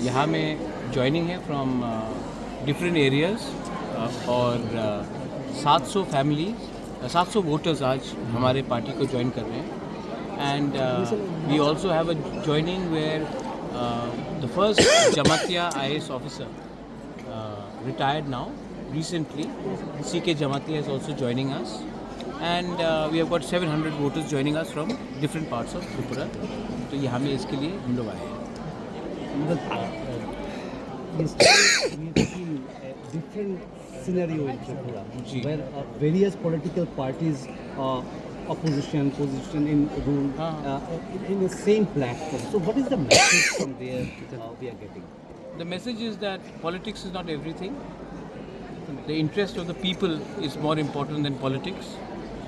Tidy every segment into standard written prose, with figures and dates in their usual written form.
यहाँ में ज्वाइनिंग है फ्रॉम डिफरेंट एरियाज़ और 700 फैमिलीज 700 वोटर्स आज हमारे पार्टी को ज्वाइन कर रहे हैं and we also have a joining where the first Jamatia IAS officer retired now recently, CK Jamatia is also joining us and we have got 700 voters joining us from different parts of Tripura. तो यहाँ में इसके लिए हम लोग आए हैं. We've seen a different scenario in Tripura, where various political parties, opposition, position in rule, in the same platform. So, what is the message from there that we are getting? The message is that politics is not everything. The interest of the people is more important than politics,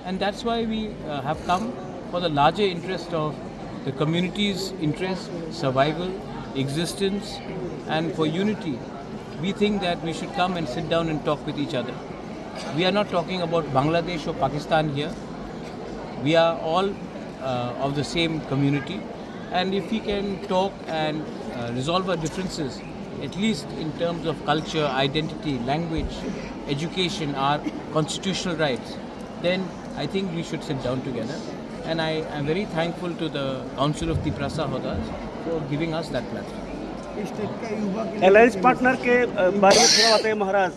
and that's why we have come for the larger interest of the community's interest, survival, existence, and for unity. We think that we should come and sit down and talk with each other. We are not talking about Bangladesh or Pakistan here. We are all of the same community, and if we can talk and resolve our differences, at least in terms of culture, identity, language, education, our constitutional rights, then I think we should sit down together. And I am very thankful to the Council of Tiprasa Hodas for giving us that platform. Alliance partner के बारे में थोड़ा बताइए महाराज.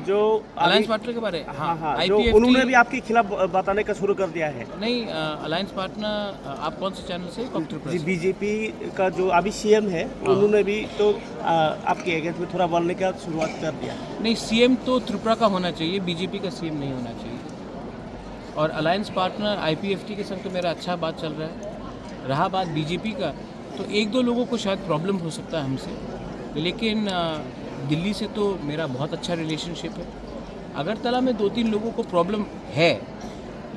जो alliance partner के बारे में हाँ, जो उन्होंने भी आपके खिलाफ बताने का शुरू कर दिया है. नहीं, अलायंस पार्टनर आप कौन से चैनल से? जी, बीजेपी का जो अभी CM है उन्होंने भी तो आपके अगेंस्ट में थोड़ा बोलने का शुरुआत कर दिया. नहीं, CM तो त्रिपुरा का होना चाहिए, बीजेपी का CM नहीं होना चाहिए. और अलायंस पार्टनर IPFT के संग तो मेरा अच्छा बात चल रहा है. रहा बात बीजेपी का, तो एक दो लोगों को शायद प्रॉब्लम हो सकता है हमसे, लेकिन दिल्ली से तो मेरा बहुत अच्छा रिलेशनशिप है. अगरतला में 2-3 लोगों को प्रॉब्लम है,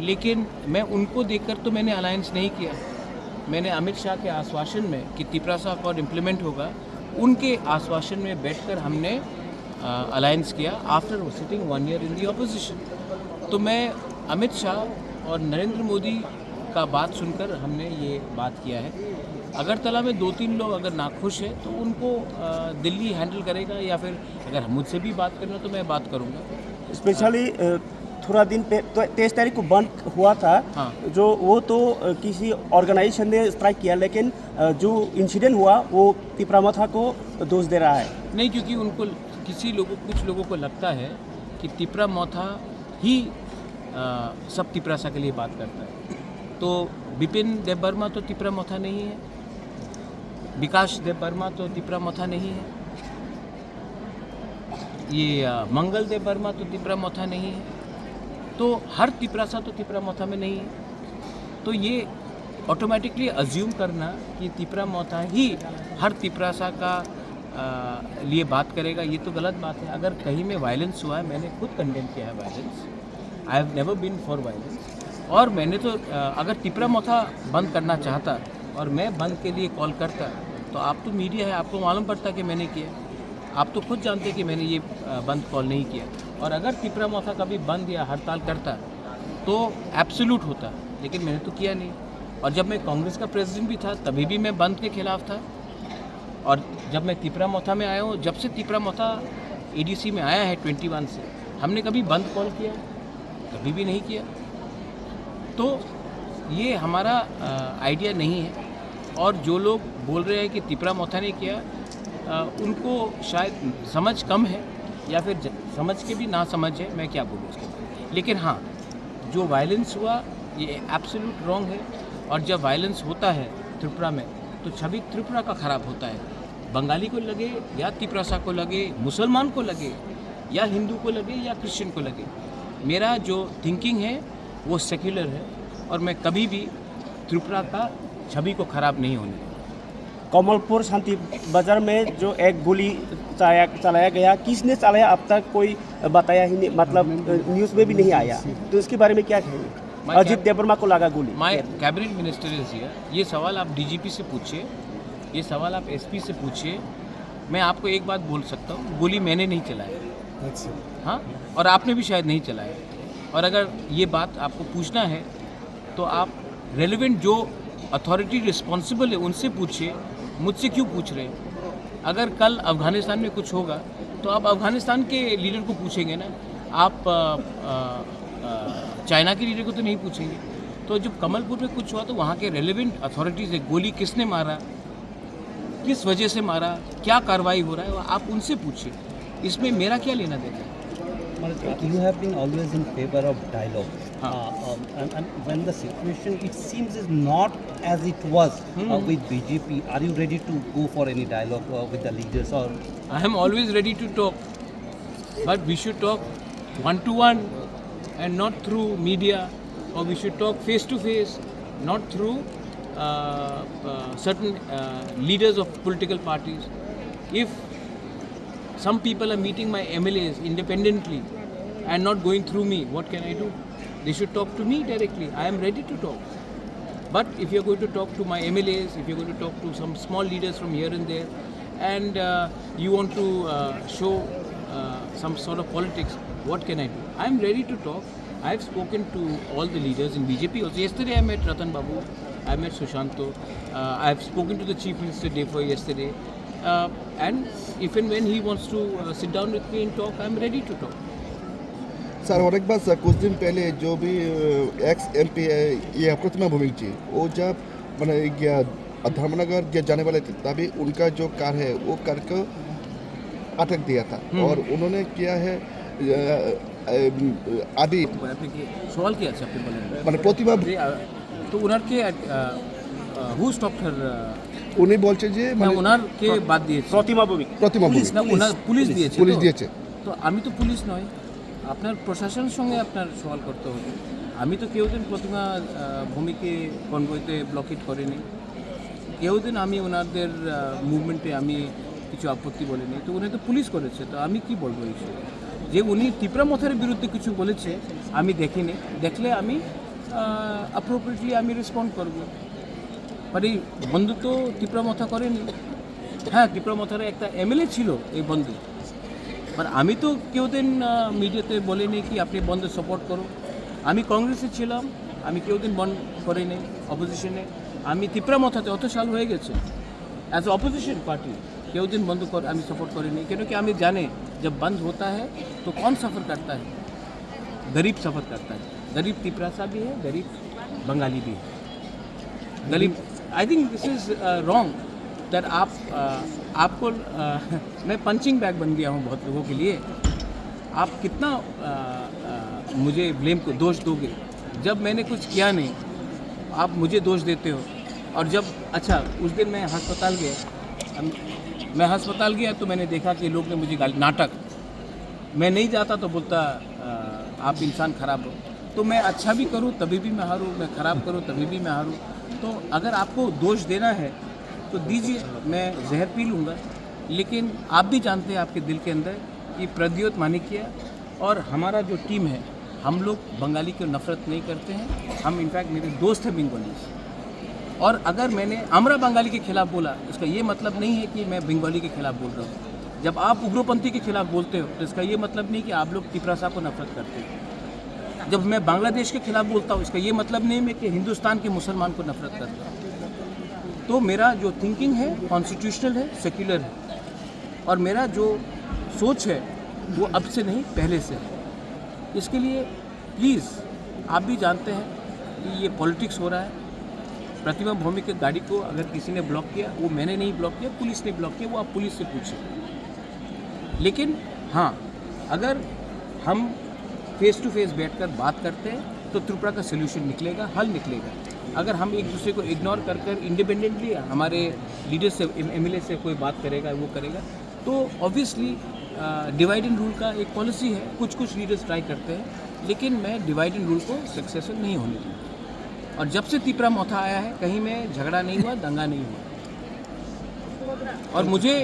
लेकिन मैं उनको देखकर तो मैंने अलायंस नहीं किया. मैंने अमित शाह के आश्वासन में कि तिपरासा अकॉर्ड इम्प्लीमेंट होगा, उनके आश्वासन में बैठकर हमने अलायंस किया आफ्टर सिटिंग 1 year इन दी ऑपोजिशन. तो मैं अमित शाह और नरेंद्र मोदी का बात सुनकर हमने ये बात किया है. अगरतला में 2-3 लोग अगर नाखुश है तो उनको दिल्ली हैंडल करेगा, या फिर अगर मुझसे भी बात करना तो मैं बात करूँगा. स्पेशली थोड़ा दिन पे तो 23 तारीख को बंद हुआ था. हाँ. जो वो तो किसी ऑर्गेनाइजेशन ने स्ट्राइक किया, लेकिन जो इंसिडेंट हुआ वो तिपरामथा को दोष दे रहा है. नहीं, क्योंकि उनको कुछ लोगों को लगता है कि तिपरामथा ही सब तिपरासा के लिए बात करता है. तो बिपिन देव वर्मा तो तिपरामथा नहीं है, विकास देव वर्मा तो तिपरामथा नहीं है, ये मंगल देव वर्मा तो तिपरामथा नहीं है. तो हर तिपरासा तो तिपरामथा में नहीं है. तो ये ऑटोमेटिकली अज्यूम करना कि तिपरामथा ही हर तिपरासा का लिए बात करेगा, ये तो गलत बात है. अगर कहीं में वायलेंस हुआ है, मैंने खुद कंडेम किया है violence. I have never been for violence. और मैंने तो अगर तिपरामथा बंद करना चाहता और मैं बंद के लिए कॉल करता, तो आप तो मीडिया है, आपको मालूम पड़ता कि मैंने किया. आप तो खुद जानते कि मैंने ये बंद कॉल नहीं किया. और अगर तिपरामथा कभी बंद या हड़ताल करता तो एब्सोल्यूट होता, लेकिन मैंने तो किया नहीं. और जब मैं कांग्रेस का प्रेसिडेंट भी था तभी भी मैं बंद के खिलाफ था. और जब मैं तिपरामथा में आया हूँ, जब से तिपरामथा ADC में आया है 21 से, हमने कभी बंद कॉल किया? कभी भी नहीं किया. तो ये हमारा आइडिया नहीं है. और जो लोग बोल रहे हैं कि तिपरामथा ने किया, उनको शायद समझ कम है, या फिर समझ के भी ना समझ है, मैं क्या बोलूँ उसके बारे में. लेकिन हाँ, जो वायलेंस हुआ ये एब्सोल्यूट रॉन्ग है. और जब वायलेंस होता है त्रिपुरा में, तो छवि त्रिपुरा का ख़राब होता है. बंगाली को लगे या तिपरासा को लगे, मुसलमान को लगे या हिंदू को लगे या क्रिश्चियन को लगे, मेरा जो थिंकिंग है वो सेक्युलर है, और मैं कभी भी त्रिपुरा का छवि को ख़राब नहीं होने. कमलपुर शांति बाजार में जो एक गोली चलाया गया, किसने चलाया अब तक कोई बताया ही नहीं, मतलब न्यूज़ में भी नहीं आया. तो इसके बारे में क्या कहेंगे? अजीत देववर्मा को लगा गोली. My cabinet minister is here. ये सवाल आप DGP से पूछिए, ये सवाल आप SP से पूछिए. मैं आपको एक बात बोल सकता हूँ, गोली मैंने नहीं चलाया. अच्छा. हाँ, और आपने भी शायद नहीं चलाया. और अगर ये बात आपको पूछना है तो आप रेलेवेंट जो अथॉरिटी रिस्पॉन्सिबल है उनसे पूछिए, मुझसे क्यों पूछ रहे हैं? अगर कल अफगानिस्तान में कुछ होगा तो आप अफगानिस्तान के लीडर को पूछेंगे ना, आप चाइना के लीडर को तो नहीं पूछेंगे। तो जब कमलपुर में कुछ हुआ तो वहाँ के रेलेवेंट अथॉरिटीज़ है, गोली किसने मारा, किस वजह से मारा, क्या कार्रवाई हो रहा है, वो आप उनसे पूछिए, इसमें मेरा क्या लेना देना है। You have been always in favor of dialogue. And when the situation, it seems, is not as it was with BJP, are you ready to go for any dialogue with the leaders? Or I am always ready to talk, but we should talk one-to-one and not through media, or we should talk face-to-face, not through certain leaders of political parties. If some people are meeting my MLAs independently and not going through me, what can I do? They should talk to me directly. I am ready to talk. But if you're going to talk to my MLAs, if you're going to talk to some small leaders from here and there, and you want to show some sort of politics, what can I do? I am ready to talk. I have spoken to all the leaders in BJP also. Yesterday I met Ratan Babu, I met Sushanto, I have spoken to the Chief Minister Defoe yesterday. And if and when he wants to sit down with me and talk, I am ready to talk. Sir और एक बात sir, कुछ दिन पहले जो भी x MP है ये प्रतिमा भूमि जी, वो जब मैंने गया धर्मनगर जाने वाले थे तभी उनका जो कार है वो कार को अटक दिया था और उन्होंने किया है अभी सवाल किया अच्छा आपने बोले मैंने प्रतिमा तो उनर के who stopped her উনি বলছে যে না ওনার কে বাদ দিয়েছে प्रतिमा भूमि পুলিশ না ওনার পুলিশ দিয়েছে পুলিশ দিয়েছে তো আমি তো পুলিশ নয় আপনার প্রশাসনের সঙ্গে আপনার সওয়াল করতে হবে আমি তো কেউদিন প্রতিমা ভূমিকে কনভয়তে ব্লকেট করিনি কেউদিন আমি ওনাদের মুভমেন্টে আমি কিছু আপত্তি বলিনি তো উনি তো পুলিশ করেছে তো আমি কি বলবো এই যে উনি ত্রিপুরা মথার বিরুদ্ধে কিছু বলেছে আমি দেখিনি দেখলে আমি অ্যাপ্রোপ্রিয়েটলি আমি রেসপন্ড করব আর এই বন্ধু তো ত্রিপুরা মথা করেনি হ্যাঁ ত্রিপুরা মথার একটা MLA ছিল এই বন্ধু আর আমি তো কেউদিন মিডিয়াতে বলিনি কি আপনি বন্ধ সাপোর্ট করো আমি কংগ্রেসে ছিলাম আমি কেউদিন বন্ধ করিনি অপোজিশনে আমি ত্রিপুরা মথাতে অত সাল হয়ে গেছে অ্যাজ অপোজিশন পার্টি কেউদিন বন্ধ আমি सपोर्ट करेंगे क्योंकि हमें जाने जब बंद होता है तो कौन सफ़र करता है गरीब सफ़र करता है गरीब तिपरासा भी है गरीब बंगाली भी है गरीब I think this is wrong that आपको मैं पंचिंग बैग बन गया हूँ बहुत लोगों के लिए आप कितना मुझे ब्लेम को दोष दोगे जब मैंने कुछ किया नहीं आप मुझे दोष देते हो और जब अच्छा उस दिन मैं अस्पताल गया तो मैंने देखा कि लोग ने मुझे गाली नाटक मैं नहीं जाता तो बोलता आप इंसान ख़राब हो तो मैं अच्छा भी करूं तभी भी मैं हारूं मैं ख़राब करूं तभी भी मैं हारूं तो अगर आपको दोष देना है तो दीजिए मैं जहर पी लूँगा लेकिन आप भी जानते हैं आपके दिल के अंदर कि प्रद्योत मानिकिया और हमारा जो टीम है हम लोग बंगाली को नफ़रत नहीं करते हैं हम इनफैक्ट मेरे दोस्त हैं बंगाली और अगर मैंने आमरा बंगाली के खिलाफ बोला इसका ये मतलब नहीं है कि मैं बंगाली के खिलाफ बोल रहा हूँ जब आप उग्रपंथी के खिलाफ बोलते हो तो इसका ये मतलब नहीं कि आप लोग तिपरासा को नफरत करते हो जब मैं बांग्लादेश के खिलाफ बोलता हूँ इसका ये मतलब नहीं है कि हिंदुस्तान के मुसलमान को नफरत करता हूँ तो मेरा जो थिंकिंग है कॉन्स्टिट्यूशनल है सेक्युलर है और मेरा जो सोच है वो अब से नहीं पहले से है इसके लिए प्लीज़ आप भी जानते हैं कि ये पॉलिटिक्स हो रहा है प्रतिमा भूमि के गाड़ी को अगर किसी ने ब्लॉक किया वो मैंने नहीं ब्लॉक किया पुलिस ने ब्लॉक किया वो आप पुलिस से पूछिए लेकिन हाँ अगर हम फेस टू फेस बैठकर बात करते हैं तो त्रिपुरा का सोल्यूशन निकलेगा हल निकलेगा अगर हम एक दूसरे को इग्नोर कर इंडिपेंडेंटली हमारे लीडर से MLA से कोई बात करेगा वो करेगा तो ऑब्वियसली डिवाइड एंड रूल का एक पॉलिसी है कुछ लीडर्स ट्राई करते हैं लेकिन मैं डिवाइड एंड रूल को सक्सेसफुल नहीं होने दूँगा और जब से तिपरा मोथा आया है कहीं में झगड़ा नहीं हुआ दंगा नहीं हुआ और मुझे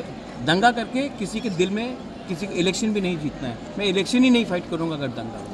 दंगा करके किसी के दिल में किसी को इलेक्शन भी नहीं जीतना है मैं इलेक्शन ही नहीं फाइट करूँगा अगर दंगा हुआ